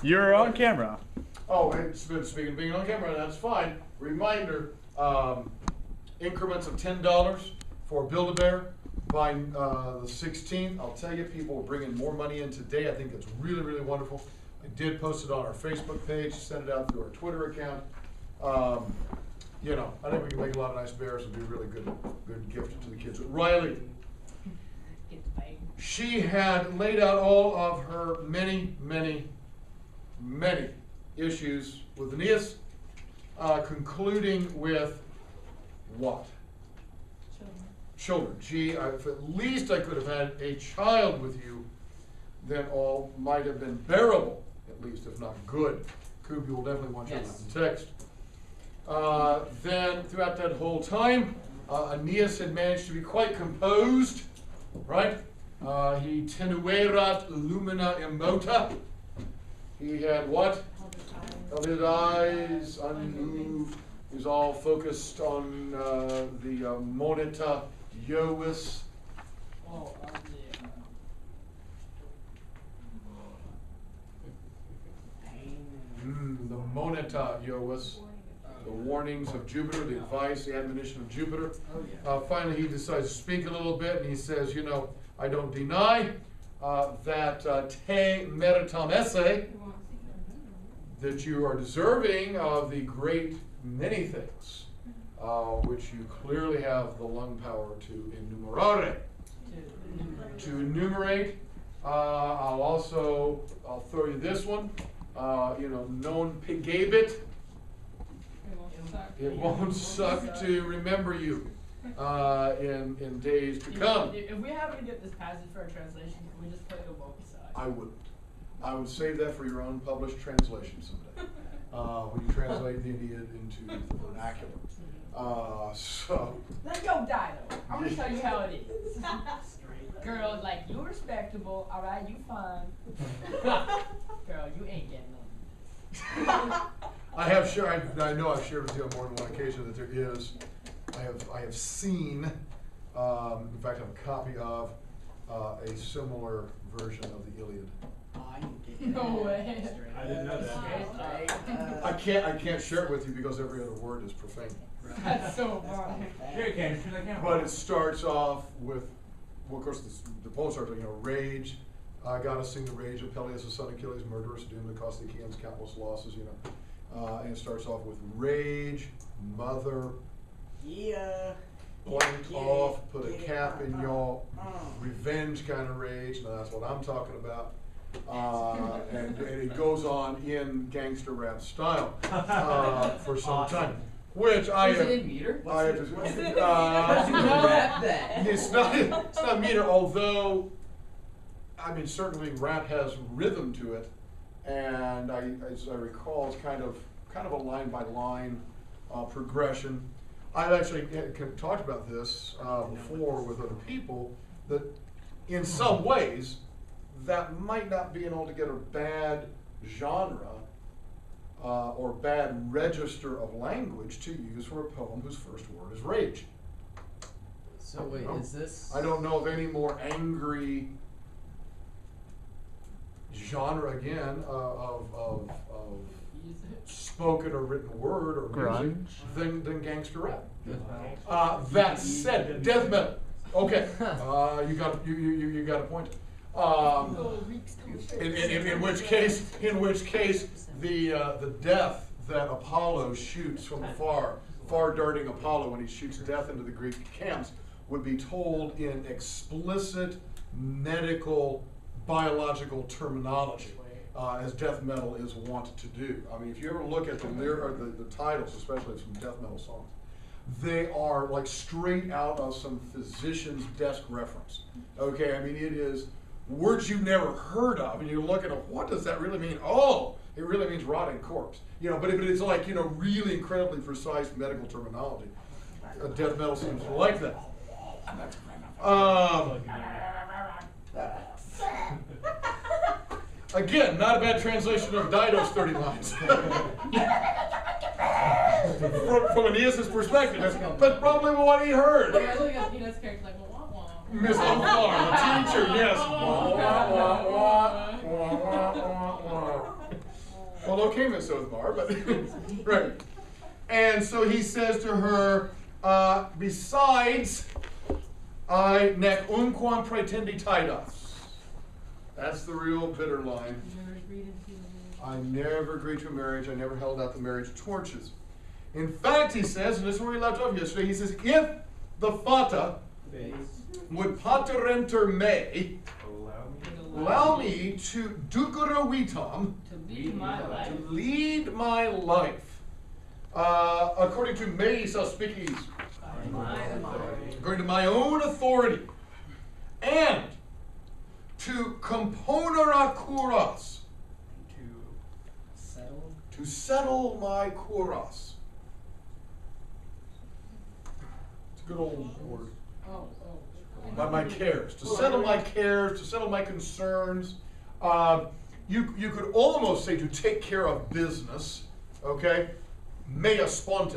You're on camera. Oh, and speaking of being on camera, that's fine. Reminder, increments of $10 for Build-A-Bear by the 16th. I'll tell you, people are bringing more money in today. I think that's really, really wonderful. I did post it on our Facebook page, sent it out through our Twitter account. You know, I think we can make a lot of nice bears and be a really good gift to the kids. Riley, she had laid out all of her many issues with Aeneas, concluding with what? Children. Gee, if at least I could have had a child with you, then all might have been bearable, at least, if not good. Kubi will definitely want you in text. Then, throughout that whole time, Aeneas had managed to be quite composed, right? He tenuerat lumina immota. He had what? Held his eyes unmoved. He was all focused on the moneta Iovis. The moneta Iovis. The warnings of Jupiter, the advice, the admonition of Jupiter. Finally, he decides to speak a little bit, and he says, you know, I don't deny that te meritam esse, that you are deserving of the great many things, which you clearly have the lung power to enumerare. To enumerate. I'll throw you this one. You know, non pigabit. It won't suck to remember you in days to come. If we happen to get this passage for a translation, can we just put it both sides? I wouldn't. I would save that for your own published translation someday. When you translate the Aeneid into the vernacular. So. Let's go, Dido. I'm gonna tell you how it is. Girl, like, you respectable, alright, you fine. Girl, you ain't getting nothing. I know I've shared with you on more than one occasion that there is, I have seen, in fact I have a copy of a similar version of the Iliad. No way. I didn't know that. I can't share it with you because every other word is profane. That's so fun. Here you can, turn the camera. But it starts off with, well, of course, the poem starts with, you know, rage. I gotta sing the rage of Peleus, the son of Achilles, murderous doom that cost the Achaeans countless losses, you know. And it starts off with rage, mother, blank off, put a cap in y'all, revenge kind of rage. Now that's what I'm talking about. And it goes on in gangster rap style for some time. Which I have. Is it in meter? It's not meter, although I mean certainly rap has rhythm to it, and as I recall, it's kind of a line by line progression. I've actually talked about this before with other people, that in some ways that might not be an altogether bad genre or bad register of language to use for a poem whose first word is rage. So wait, is this? I don't know of any more angry genre again of spoken or written word or music than gangster rap. That said, death metal. Okay, you got a point. In which case, the death that Apollo shoots from afar, far-darting Apollo when he shoots death into the Greek camps, would be told in explicit medical, biological terminology, as death metal is wont to do. I mean, if you ever look at the titles, especially from death metal songs, they are like straight out of some physician's desk reference. Okay, I mean, it is words you've never heard of, and you look at it, what does that really mean? Oh, it really means rotting corpse. You know, but it's like, you know, really incredibly precise medical terminology. Death metal seems like that. Again, not a bad translation of Dido's 30 lines. From Aeneas' perspective, that's probably what he heard. I look at Peanut's character like, well, wah, wah. Miss Omar, the teacher, yes. Well, okay, Miss Othmar, but right. And so he says to her, besides, I nec unquam praetendi taidas. That's the real bitter line. I never agreed to a marriage. I never held out the marriage torches. In fact, he says, and this is where we left off yesterday, he says, if the fata would paterenter me, allow me to ducere vitam, To lead my life. to lead my life, according to meis auspiciis, according to my own authority, and to componere curas, to settle my curas. It's a good old word. Oh. My cares, to settle my cares, to settle my concerns. You could almost say to take care of business, okay? Mea sponte.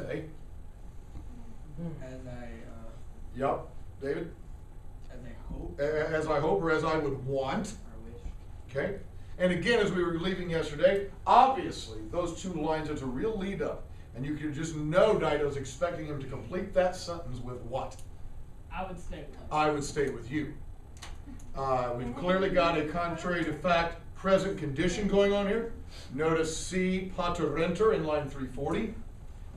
As I, Yep, David? as I hope As I hope or as I would want, or wish. okay? And again, as we were leaving yesterday, obviously, those two lines, it's a real lead up. And you can just know Dido's expecting him to complete that sentence with what? I would stay with you. I would stay with you. We've clearly got a contrary to fact present condition going on here. Notice C paterenter in line 340.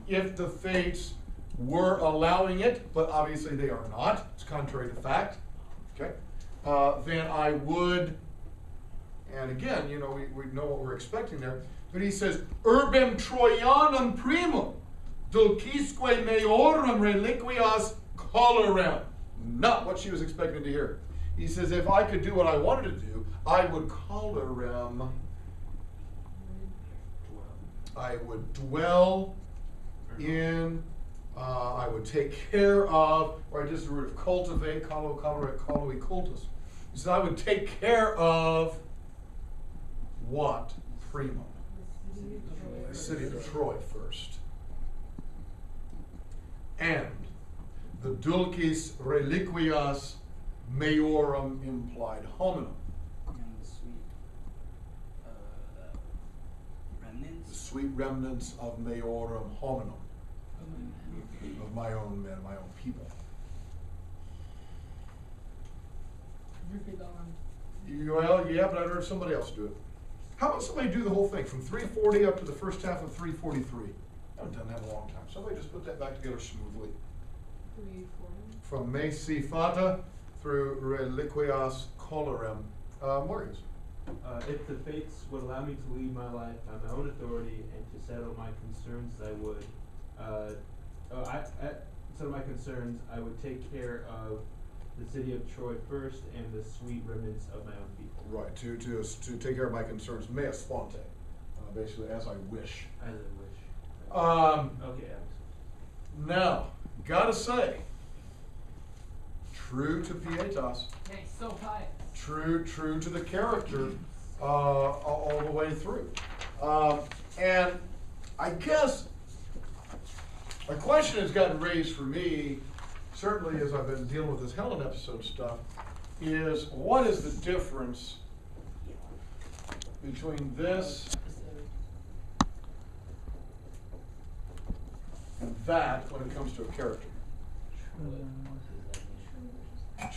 If the fates were allowing it, but obviously they are not, it's contrary to fact, okay? Then I would, and again, you know, we know what we're expecting there, but he says, urbem Troianum primum, dulcisque meorum reliquias colerem. Not what she was expecting to hear. He says, if I could do what I wanted to do, I would colerem. I would dwell in, I would take care of, or just the root of cultivate, colere, cultus. He said, I would take care of what? Primum. The city of Troy first. And the dulcis reliquias meorum implied hominum. And the sweet remnants. The sweet remnants of meorum hominum. Of my own men, my own people. Well, yeah, but I'd heard somebody else do it. How about somebody do the whole thing from 340 up to the first half of 343? I haven't done that in a long time. Somebody just put that back together smoothly. From me si fata through reliquias colerem. Morgus. If the fates would allow me to lead my life on my own authority and to settle my concerns, I would. Settle my concerns, I would take care of the city of Troy first and the sweet remnants of my own people. Right, to take care of my concerns, mea sponte. Basically, as I wish. As I wish. Okay, Now, gotta say, true to pietas, Hey, so pious. true to the character all the way through. And I guess a question has gotten raised for me, certainly as I've been dealing with this Helen episode stuff, is what is the difference between this and that when it comes to a character?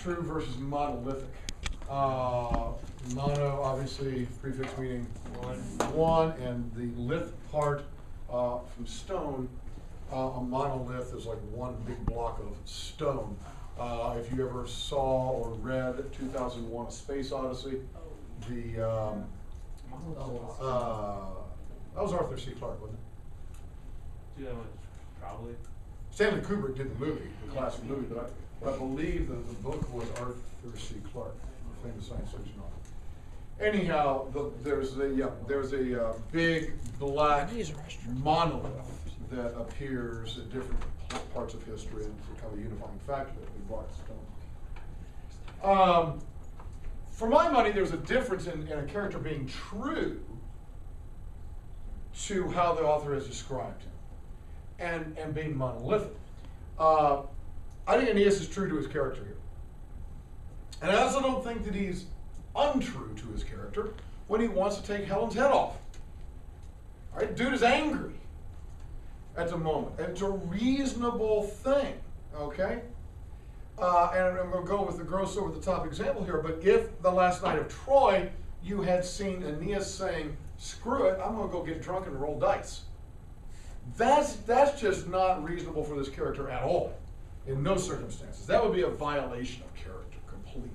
True versus monolithic. Mono, obviously, prefix meaning one, and the lith part from stone. A monolith is like one big block of stone. If you ever saw or read 2001: A Space Odyssey, the that was Arthur C. Clarke, wasn't it? probably. Stanley Kubrick did the movie, the classic movie, but I believe that the book was Arthur C. Clarke, the famous science fiction author. Anyhow, there's a big black monolith that appears at different parts of history, and it's kind of a unifying factor that we brought stone. For my money, there's a difference in a character being true to how the author has described him, and being monolithic. I think Aeneas is true to his character here. And I also don't think that he's untrue to his character when he wants to take Helen's head off. Right? Dude is angry at the moment. And it's a reasonable thing, okay? And I'm going to go with the gross over the top example here, but if the last night of Troy, you had seen Aeneas saying, screw it, I'm going to go get drunk and roll dice. That's just not reasonable for this character at all, in no circumstances. That would be a violation of character completely.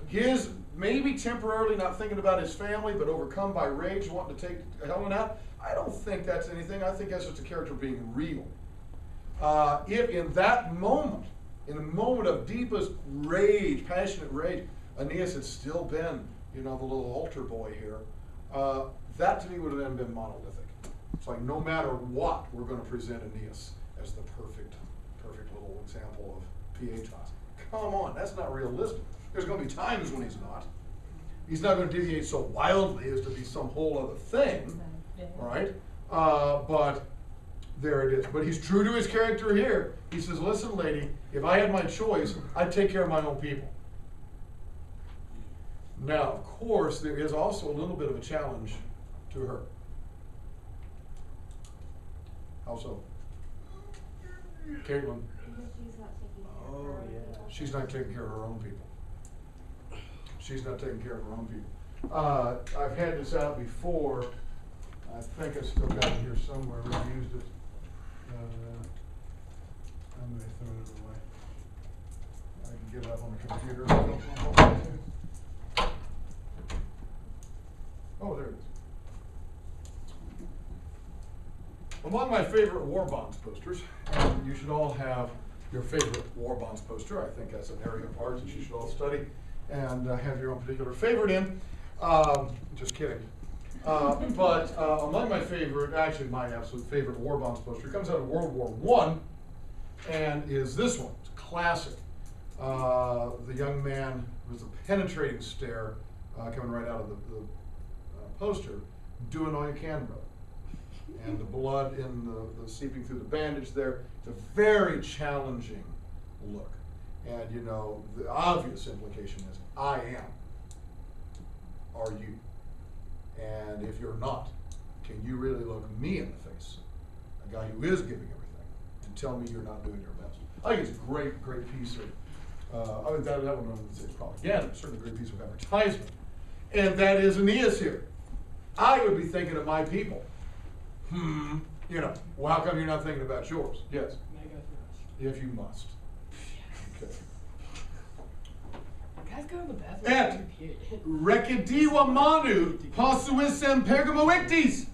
His maybe temporarily not thinking about his family, but overcome by rage, wanting to take Helen out, I don't think that's anything. I think that's just a character being real. If in that moment, in a moment of deepest rage, passionate rage, Aeneas had still been, the little altar boy here, that to me would have then been monolithic. It's like no matter what, we're going to present Aeneas as the perfect little example of pietas. Come on, that's not realistic. There's going to be times when he's not. He's not going to deviate so wildly as to be some whole other thing, right? But there it is. But he's true to his character here. He says, listen, lady, if I had my choice, I'd take care of my own people. Now, of course, there is also a little bit of a challenge to her. How so? Caitlin. Oh, yeah. She's not taking care of her own people. She's not taking care of her own people. I've had this out before. I think I still got it here somewhere. We've used it. I'm going to throw it away. I can get it up on the computer. Oh, there it is. Among my favorite war bonds posters, and you should all have your favorite war bonds poster. I think that's an area of art that you should all study and have your own particular favorite in. Just kidding. But among my favorite, actually my absolute favorite war bonds poster comes out of World War I and is this one. It's a classic. The young man with a penetrating stare coming right out of the poster, doing all you can, brother. And the blood in the seeping through the bandage there. It's a very challenging look. And the obvious implication is, I am. Are you? And if you're not, can you really look me in the face, a guy who is giving everything, and tell me you're not doing your best? I think it's a great piece of, that one I wouldn't say it's propaganda, but certainly a great piece of advertisement. And that is Aeneas here. I would be thinking of my people. Well, how come you're not thinking about yours? Yes. If you must. Okay. Guys go to the bathroom. Et recidiva manu possuissem pergamoictis.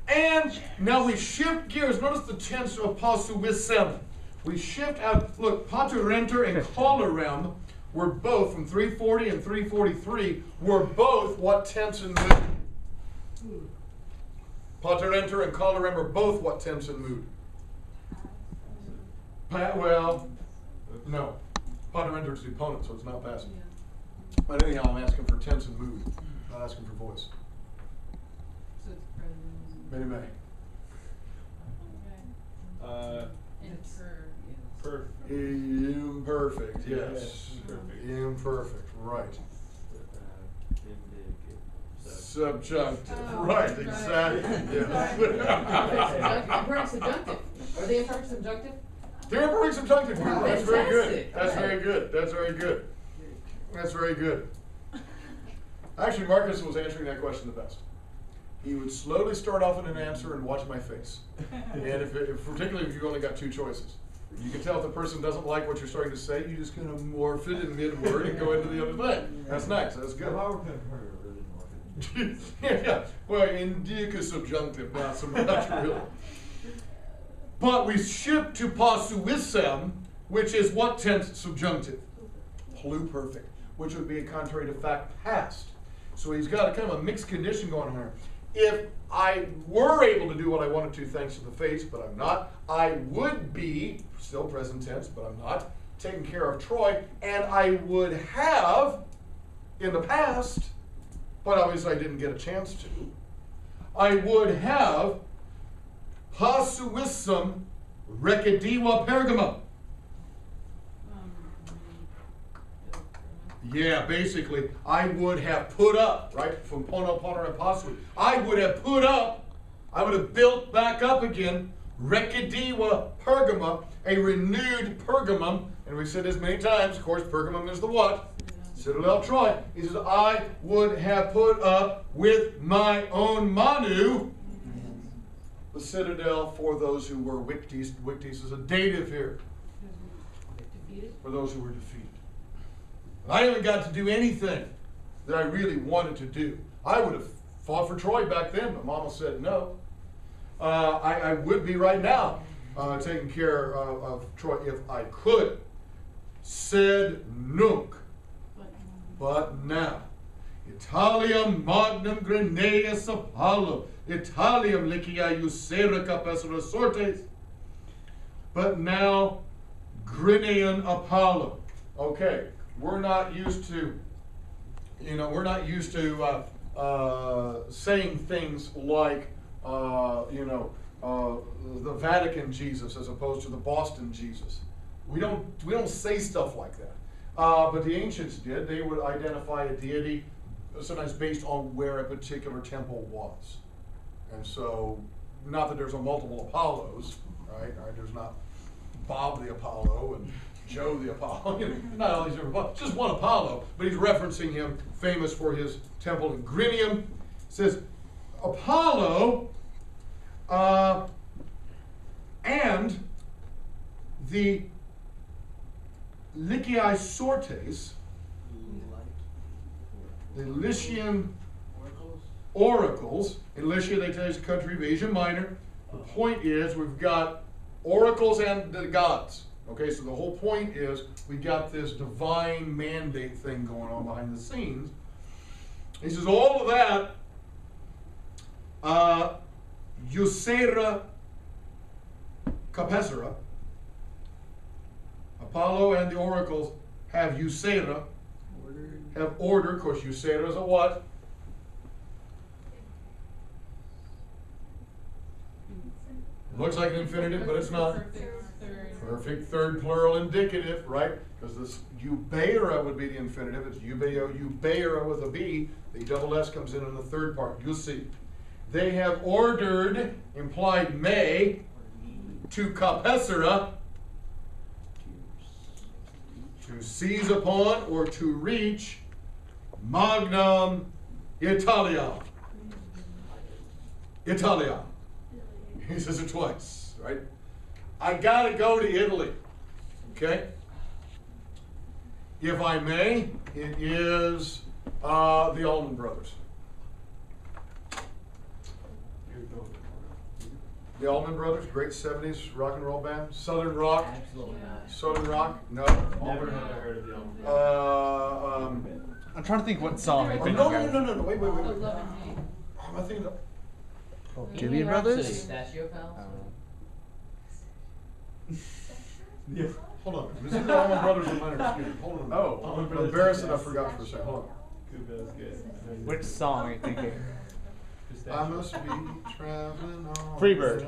And now we shift gears. Notice the tense of possuissem. We shift out. Look, paterenter and cholerem were both, from 340 and 343, were both what tense and mood? Paterenter and cholerem are both what tense and mood? Well, no. Paterenter is the opponent, so it's not passive. But anyhow, I'm asking for tense and mood, not asking for voice. So it's present. Many may. Perfect. Imperfect, yes. Perfect. Imperfect, right. Indicative. Subjunctive, Oh, right, right. exactly. Yes. Imperfect subjunctive. Are they imperfect subjunctive? They're imperfect subjunctive. Wow, That's very good. fantastic. That's Okay. very good. That's very good. That's very good. Actually, Marcus was answering that question the best. He would slowly start off in an answer and watch my face. And particularly if you only got two choices. You can tell if the person doesn't like what you're starting to say, you just kind of morph it in mid-word and go into the other thing. That's nice. That's good. Yeah. Well, indica subjunctive, not so much really. But we shift to possuissem, which is what tense subjunctive? Pluperfect, which would be contrary to fact past. So he's got a kind of a mixed condition going on here. If I were able to do what I wanted to thanks to the face, but I'm not, I would be, still present tense, but I'm not, taking care of Troy, and I would have in the past, but obviously I didn't get a chance to, I would have possuissem recidiva Pergama. Yeah, basically, I would have put up, right, from pono, ponere, and possu. I would have put up I would have built back up again Rekidiwa Pergama, a renewed Pergamum. And we've said this many times, of course, Pergamum is the what? Citadel Troy. He says, I would have put up with my own Manu, the citadel for those who were Wictes. Wictes is a dative here. Defeated? For those who were defeated. I haven't got to do anything that I really wanted to do. I would have fought for Troy back then, but Mama said no. I would be right now taking care of Troy if I could. Sed nunc. But now, Italiam magnum Grenaeus Apollo, Italiam licia Eucera capesera sortes. But now, Grinean Apollo. Okay, we're not used to, saying things like, the Vatican Jesus as opposed to the Boston Jesus. We don't say stuff like that. But the ancients did. They would identify a deity sometimes based on where a particular temple was. And so, not that there's a multiple Apollos, right? There's not Bob the Apollo and Joe the Apollo. Not all these different Apollos. Just one Apollo, but he's referencing him, famous for his temple in Grinium. It says, Apollo and the Lyciae Sortes, the Lycian oracles. In Lycia, they tell you it's a country of Asia Minor. The point is, we've got oracles and the gods. Okay, so the whole point is, we've got this divine mandate thing going on behind the scenes. He says, all of that, Eucera Capesera, Apollo and the oracles have Eucera, have order. Of course, Eucera is a what? Looks like an infinitive, but it's not. Perfect third plural indicative, right? Because this eubeira would be the infinitive. It's eubeira with a B. The double S comes in the third part. You'll see. They have ordered, implied may, to capesera, to seize upon or to reach Magnum Italia. Italia. He says it twice, right? I gotta go to Italy. Okay? If I may, it is the Allman Brothers. The Allman Brothers, great 70s rock and roll band. Southern rock. Absolutely not. Southern rock? No. Never have I heard of the Allman. I'm trying to think what song I Oh, think no, you guys- no, wait. A love and hate. Am I thinking of? Oh, Bohemian Doobie Rhapsody, Brothers? Pistachio Pals? Yeah. Hold on. This is the Allman Brothers and Leonard Skinner. Hold on. Oh. Allman I'm Brothers. embarrassed that I forgot for a second. Hold on. Good, that was good. Which song are you thinking? I must be traveling on. Freebird.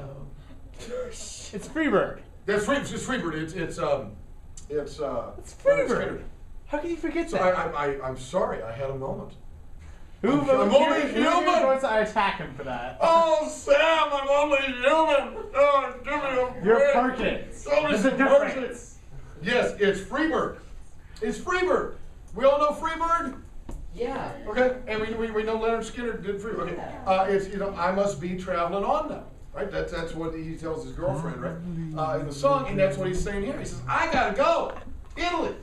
It's Freebird. That's Free. It's Freebird. It's It's Leonard Freebird. Skinner. How can you forget So that? I'm sorry. I had a moment. Who I'm only human. going to attack him for that? Oh, Sam, I'm only human. Oh, give me a You're break. Perkins. Only There's a some difference. Perkins. Yes, it's Freebird. It's Freebird. We all know Freebird? Yeah. Okay, and we know Leonard Skinner did Freebird. Okay, it's, I must be traveling on now. Right, that's what he tells his girlfriend, right? In the song, and that's what he's saying here. He says, I gotta go. Italy.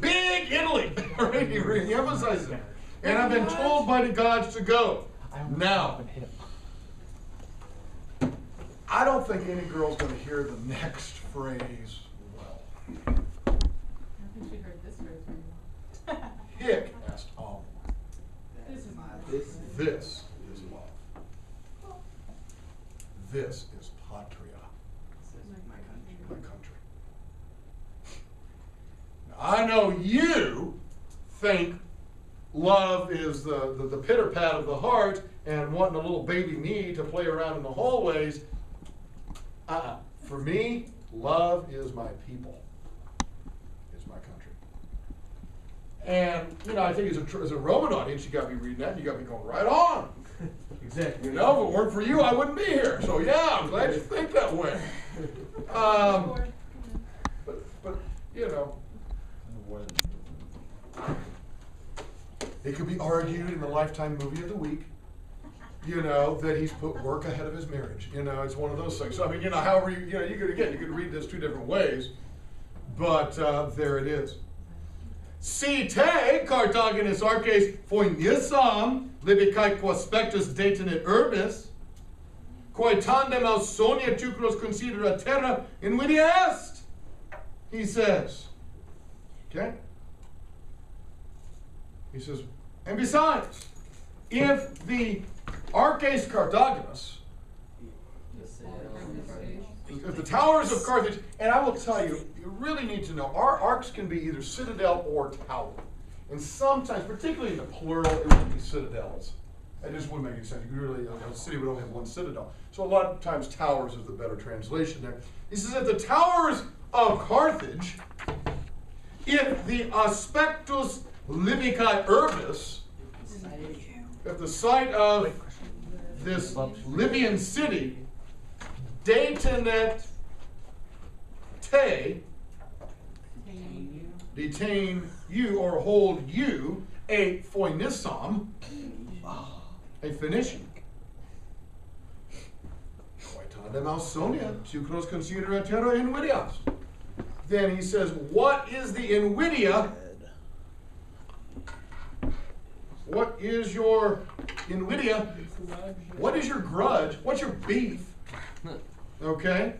Big Italy. Right, he emphasizes it. And I've been told by the gods to go. Now, I don't think any girl's gonna hear the next phrase well. I think she heard this phrase very well. Hic est amor. This is my. This is love. This is patria. My country. Now, I know you think love is the pitter-pat of the heart and wanting a little baby me to play around in the hallways. For me, love is my people. It's my country. And, I think as a Roman audience, you got to be reading that, and you got to be going, right on. Exactly. You know, if it weren't for you, I wouldn't be here. So yeah, I'm glad you think that way. But you know, it could be argued in the Lifetime movie of the week, you know, that he's put work ahead of his marriage. You know, it's one of those things. So I mean, you know, however you know, you could read this two different ways, but there it is. Si te Carthagenes arches foinisam libicae quaspectus detenet urbis, quae tandem Ausonia tucros considera terra invidia est, he says. Okay? He says, and besides, if the arches Carthagenes, if the towers of Carthage, and I will tell you, you really need to know, our arcs can be either citadel or tower. And sometimes, particularly in the plural, it would be citadels. That just wouldn't make any sense. You really, a city would only have one citadel. So a lot of times towers is the better translation there. He says that the towers of Carthage, if the aspectus libicae urbis, if the site of this Libyan city, detenet te, detain you or hold you, a Phoenician, a Phoenician. Quaetandem Ausonia, tucros considera terra invidias. Then he says, what is the invidia? What is your invidia? What is your grudge? What's your beef? Okay?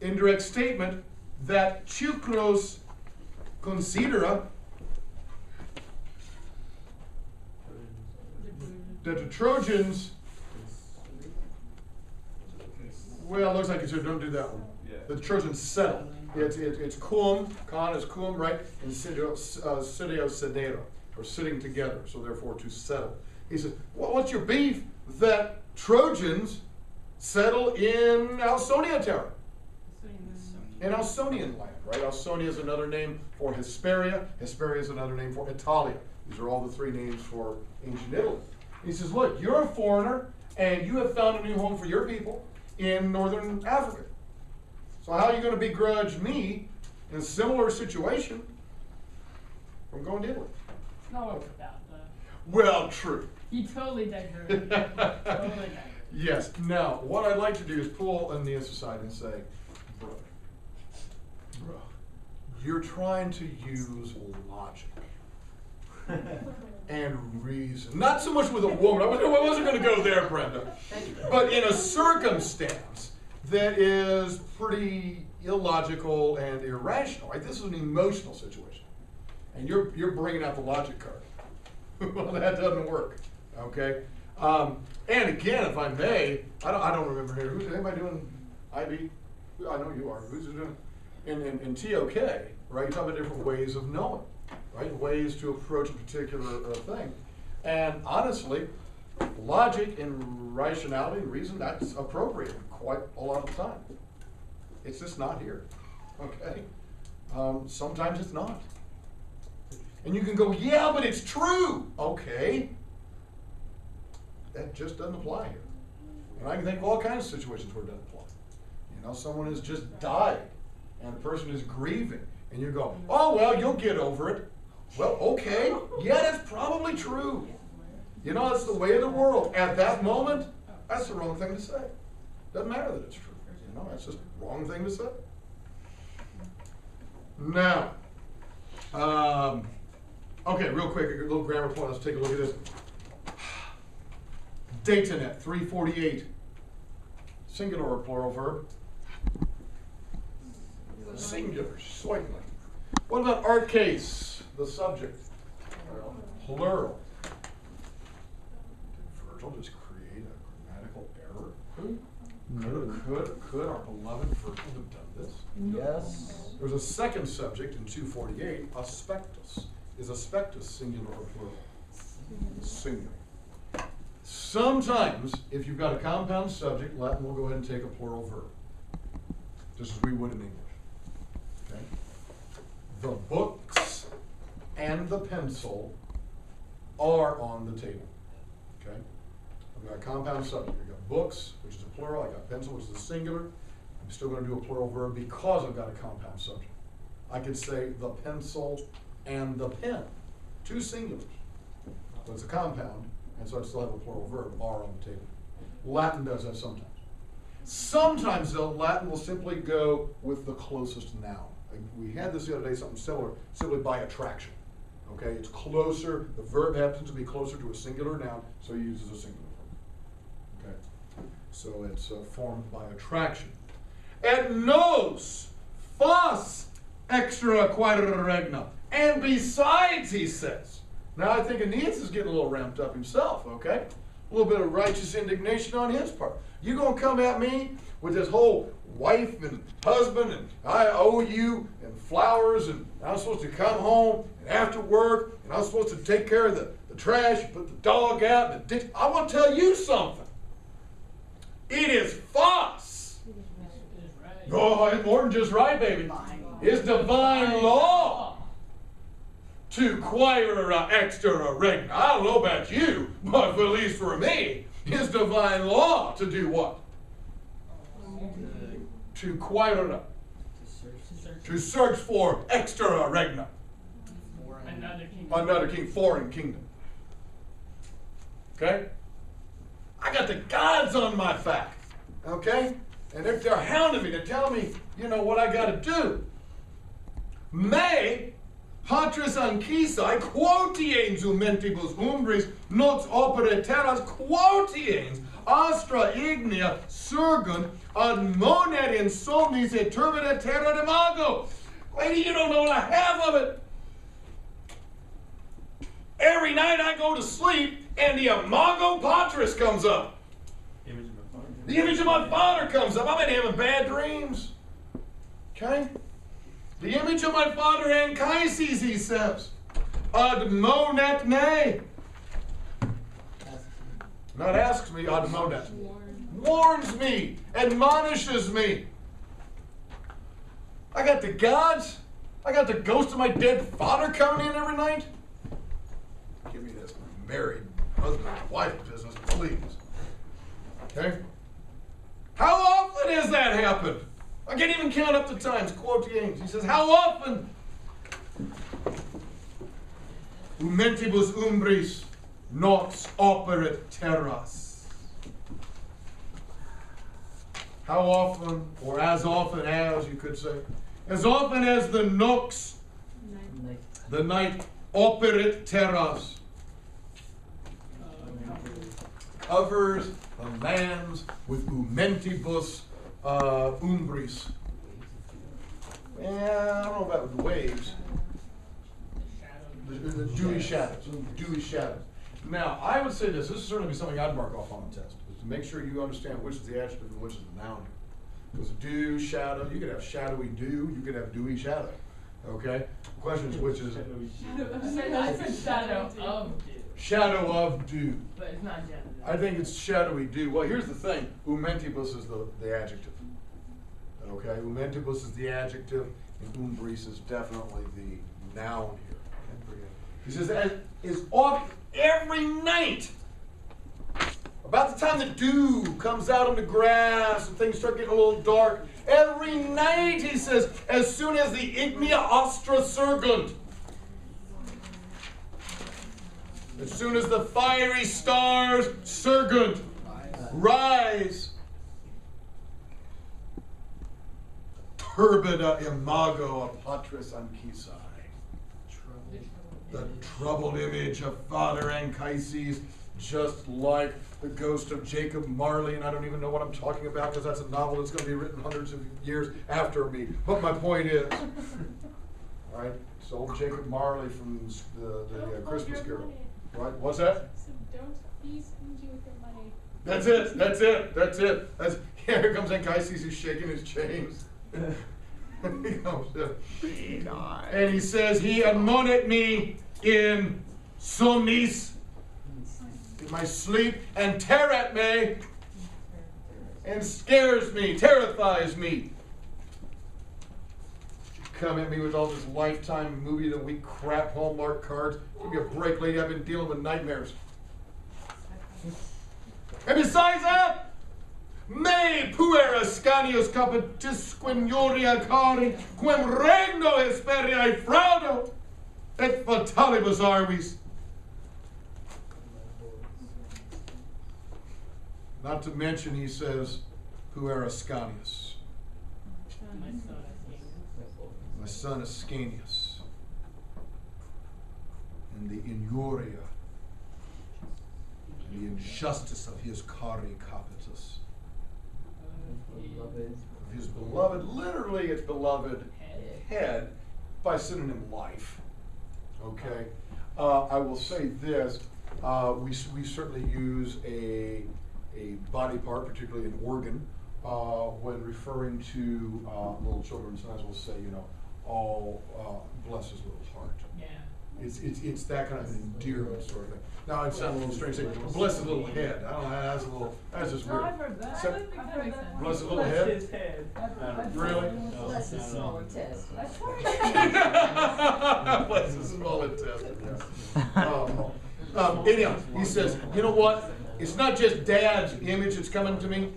Indirect statement that tucros considera, that the Trojans, well, it looks like it's, don't do that one. Yeah. The Trojans settled. It's cum, con is cum, right? And sitio sedera, or sitting together, so therefore to settle. He says, well, what's your beef that Trojans settle in Ausonia terra? In Ausonian land, right? Ausonia is another name for Hesperia. Hesperia is another name for Italia. These are all the three names for ancient Italy. He says, look, you're a foreigner, and you have found a new home for your people in northern Africa. So how are you going to begrudge me in a similar situation from going to Italy? No, it's about that. Well, true. He totally diverted. Totally diverted. Yes. Now, what I'd like to do is pull Aeneas aside and say, bro, you're trying to use logic and reason. Not so much with a woman. I wasn't going to go there, Brenda. But in a circumstance that is pretty illogical and irrational. Right? This is an emotional situation. And you're bringing out the logic card. Well, that doesn't work. Okay? And again, if I may, I don't remember here. Who's anybody doing IB? I know you are. Who's doing in TOK, right? You talk about different ways of knowing, right? Ways to approach a particular thing. And honestly, logic and rationality and reason, that's appropriate quite a lot of the time. It's just not here. Okay? Sometimes it's not. And you can go, yeah, but it's true. Okay. That just doesn't apply here. And I can think of all kinds of situations where it doesn't apply. You know, someone has just died, and the person is grieving, and you go, oh, well, you'll get over it. Well, okay. Yeah, that's probably true. You know, it's the way of the world. At that moment, that's the wrong thing to say. Doesn't matter that it's true. You know, that's just the wrong thing to say. Now, okay, real quick, a little grammar point. Let's take a look at this. Detenet, 348. Singular or plural verb? Singular, certainly. What about arches, the subject? Plural. Did Virgil just create a grammatical error? Could our beloved Virgil have done this? Yes. There's a second subject in 248, aspectus. Is aspectus singular or plural? Singular. Sometimes, if you've got a compound subject, Latin will go ahead and take a plural verb, just as we would in English. Okay? The books and the pencil are on the table. okay? I've got a compound subject. I've got books, which is a plural. I've got pencil, which is a singular. I'm still going to do a plural verb because I've got a compound subject. I could say the pencil and the pen, two singulars. So it's a compound, and so I still have a plural verb, are on the table. Latin does that sometimes. Sometimes, though, Latin will simply go with the closest noun. Like we had this the other day, something similar, simply by attraction. Okay, it's closer, the verb happens to be closer to a singular noun, so he uses a singular verb. Okay, so it's formed by attraction. Et nos, fas, extra quaedra regna. And besides, he says. Now I think Aeneas is getting a little ramped up himself, okay? A little bit of righteous indignation on his part. You gonna come at me with this whole wife and husband and I owe you and flowers and I'm supposed to come home and after work and I'm supposed to take care of the trash, put the dog out and the ditch. I want to tell you something. It is fas. Oh, it's more than just right, baby. It's divine law to quaera extra regna. I don't know about you, but at least for me, it's divine law to do what? To quaera. To search for extra regna. Another king, foreign kingdom. Okay? I got the gods on my back. Okay? And if they're hounding me, they're telling me, you know, what I got to do. Me, patris anchisae, quotiens umentibus umbris, nox opere terras, quotiens, astra ignea, surgunt, ad monet insomnis et turbida terra demago. Lady, you don't know what I have of it. Every night I go to sleep and the imago patris comes up. The image of my father comes up. I've been having bad dreams. Okay? The image of my father Anchises, he says. Admonet me. Not asks me, admonet. Warns me, admonishes me. I got the gods. I got the ghost of my dead father coming in every night. Give me this married husband and wife business, please. Okay? How often has that happened? I can't even count up the times. Quotiens. He says, how often? Umentibus umbris nox operit terras. How often, or as often as, you could say, as often as the nox, the night, operit terras, covers the lands with umentibus umbris. Yeah, I don't know about the waves. The dewy shadows. Dewy shadows. Now, I would say this would certainly be something I'd mark off on the test, is to make sure you understand which is the adjective and which is the noun. Because dew, shadow, you could have shadowy dew, you could have dewy shadow. Okay? The question is which is it? I said shadow of dew. Shadow of dew. But it's not gender. I think it's shadowy dew. Well, here's the thing. Umentibus is the adjective. Okay? Umentibus is the adjective, and umbris is definitely the noun here. He says, as is often, every night, about the time the dew comes out on the grass and things start getting a little dark, every night, he says, as soon as the ignea astra surgunt, as soon as the fiery stars surgunt, rise, turbida imago a patris anchisae. The troubled image of Father Anchises, just like the ghost of Jacob Marley, and I don't even know what I'm talking about because that's a novel that's going to be written hundreds of years after me. But my point is, all right, it's old Jacob Marley from the Christmas Carol. Right? What's that? So don't be stingy with your money. That's it. That's it. That's it. Here comes Anchises. He's shaking his chains. And he says, he admonet me in somnis, in my sleep, and terrat me, and scares me, terrifies me. Come at me with all this Lifetime movie of the week crap Hallmark cards. Give me a break, lady. I've been dealing with nightmares. And besides that, me puer Ascanius capetis quinoria cari, quem regno hesperiae fraudo, et fatalibus arvis. Not to mention, he says, puer Ascanius, my son Ascanius, and the inuria, and the injustice of his cari capitis. Of his beloved, literally it's beloved head, by synonym life. Okay? I will say this, we certainly use a body part, particularly an organ, when referring to little children. Sometimes we'll say, you know, all bless his little heart. Yeah. It's that kind of an endearment sort of thing. Now it sounds a little strange saying, bless his little head. I don't know, that's just No, weird. I've heard that. So- I've heard that. Bless his little Bless head? his head. Really? Bless his small intestine. That's right. Bless his small intestine, yeah. Anyhow, he says, you know what? It's not just Dad's image that's coming to me.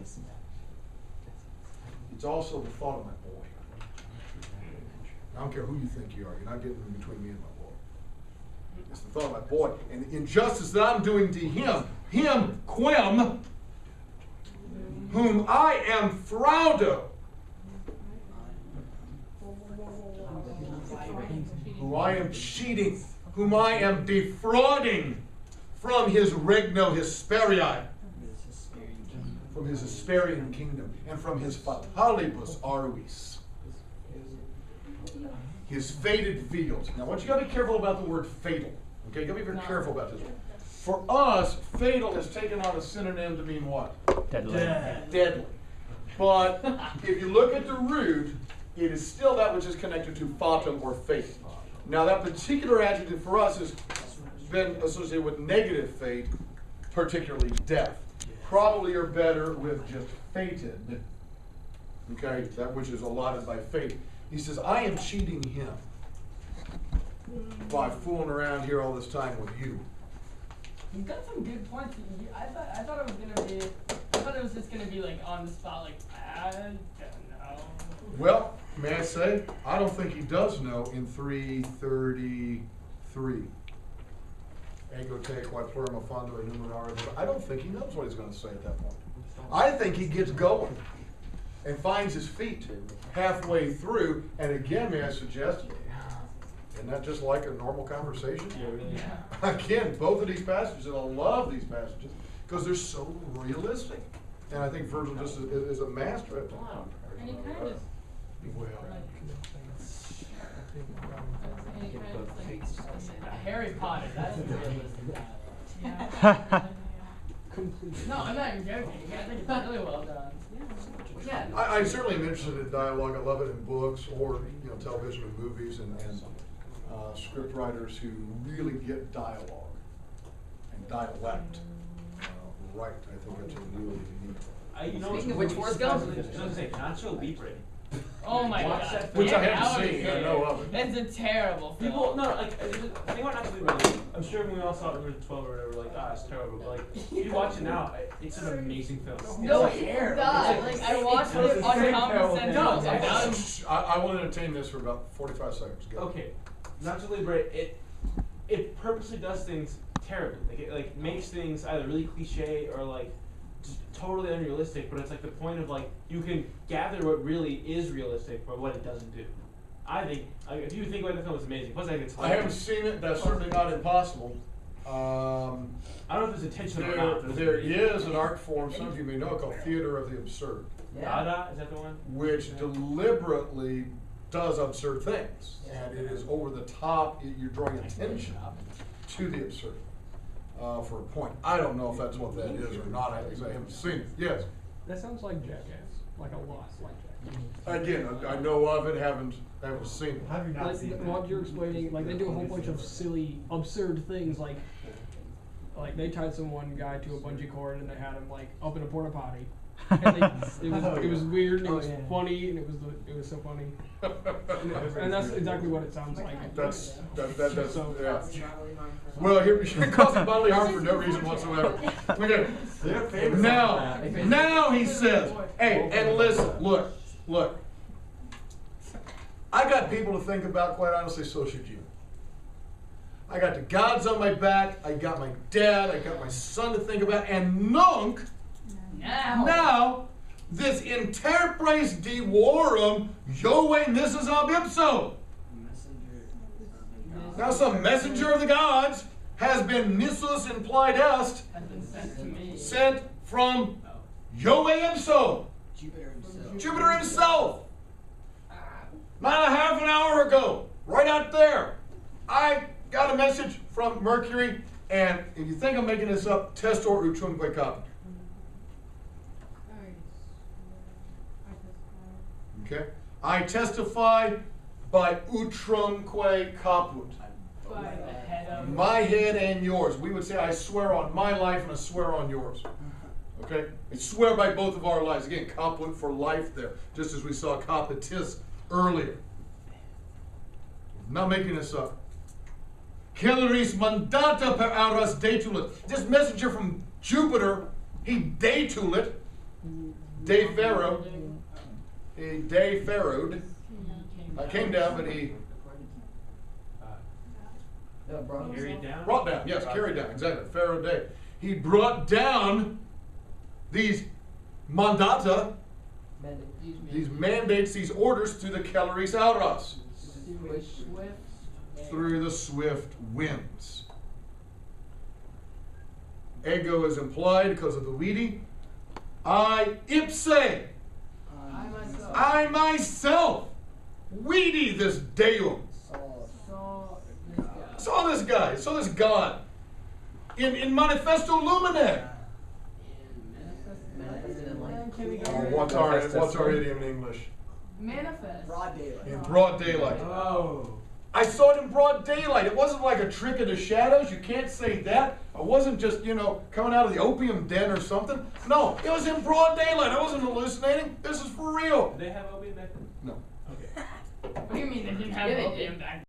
It's also the thought of my boy. I don't care who you think you are. You're not getting in between me and my boy. It's the thought of my boy. And the injustice that I'm doing to him, quem, whom I am fraudo, who I am cheating, whom I am defrauding from his regno Hesperiae, from his Hesperian kingdom, and from his fatalibus arvis, his fated fields. Now, what you got to be careful about the word fatal. Okay, you got to be very careful about this. For us, fatal has taken on a synonym to mean what? Deadly. Deadly. But if you look at the root, it is still that which is connected to fatum or fate. Now, that particular adjective for us has been associated with negative fate, particularly death. Probably are better with just fated, okay, that which is allotted by fate. He says, I am cheating him by fooling around here all this time with you. He's got some good points. I thought it was just gonna be like on the spot, like I don't know. Well, may I say, I don't think he does know in 333. Ego te quae plurima fondo enumerare. I don't think he knows what he's going to say at that point. I think he gets going and finds his feet halfway through. And again, may I suggest, isn't that just like a normal conversation? Yeah, really. Again, both of these passages, and I love these passages because they're so realistic. And I think Virgil just is a master at that. And he kind of just, Well, and he kind of like, Harry Potter. That's the realistic dialogue. yeah. No, I'm not even joking. I think it's really well done. Yeah. I certainly am interested in dialogue. I love it in books or television and movies and script writers who really get dialogue and dialect right. I think that's a really neat. Speaking of which, Forrest Gump. I was gonna say Nacho Libre. Oh my Watch god. that Which I Get haven't out of seen, I here. know of it. That's a terrible film. People, no, like, think about Nacho Libre. I'm sure when we all saw it when we were 12 or whatever, like, it's terrible. But like, if you watch it now, it's an amazing film. No, It's like, it's not. Like I watched it's it on very Common terrible. Sense. No, and it's- I'm I will entertain this for about 45 seconds. Go. Okay, Nacho Libre, it purposely does things terribly. Like it like makes things either really cliche or like just totally unrealistic. But it's like the point of like you can gather what really is realistic but what it doesn't do. I think if you think about the film, it's amazing. Plus, I think it's I haven't seen it. That's certainly not impossible. I don't know if it's intentional or not. but There it's- is an art form, some of you may know, called theater of the absurd, Dada, is that the one? which deliberately does absurd things. And it is over the top, you're drawing attention to the absurd for a point. I don't know if that's what that is or not, I haven't seen it. Yes. That sounds like Jackass, like a lot like Jackass. Again, I know of it, haven't seen it. Like what you're explaining, like they do a whole bunch of silly, absurd things, like like they tied one guy to a bungee cord and they had him like up in a porta potty. And it was weird and it was funny and it was so funny. And that's exactly what it sounds like. That's So- yeah. Well, here you're causing bodily harm for no reason whatsoever. Okay. Now he says, hey, and listen, look. I got people to think about, quite honestly, so should you. I got the gods on my back, I got my dad, I got my son to think about, and nunc, now, this interpres devorum, Yahweh nissus ab ipso. Now some messenger of the gods has been nissus implied est, Has been sent to me. sent from Yahweh ipso, Jupiter himself. Not a half an hour ago, right out there, I got a message from Mercury, and if you think I'm making this up, testor utrumque caput. Okay? I testify by utrumque caput. By the head of. My head and yours. We would say, I swear on my life and I swear on yours. Okay? I swear by both of our lives. Again, caput for life there, just as we saw capitis earlier. Not making this up. Celeris mandata per auras detulit. This messenger from Jupiter, he detulit, deferro, he deferroed. Came down, but he Carried down. brought down. Yes, carried down. Exactly. Pharaoh day. He brought down these mandata, these mandates, these orders to the Celeris auras through the swift winds. Ego is implied because of the weedy. I ipse, I myself, weedy this deum. Saw this guy, saw this God in Manifesto Lumine. What's our idiom in English? Manifest. In broad daylight. Oh. I saw it in broad daylight. It wasn't like a trick of the shadows. You can't say that. I wasn't just, coming out of the opium den or something. No, it was in broad daylight. I wasn't hallucinating. This is for real. Did they have opium back then? No. Okay. What do you mean they didn't have Yeah, they opium did. back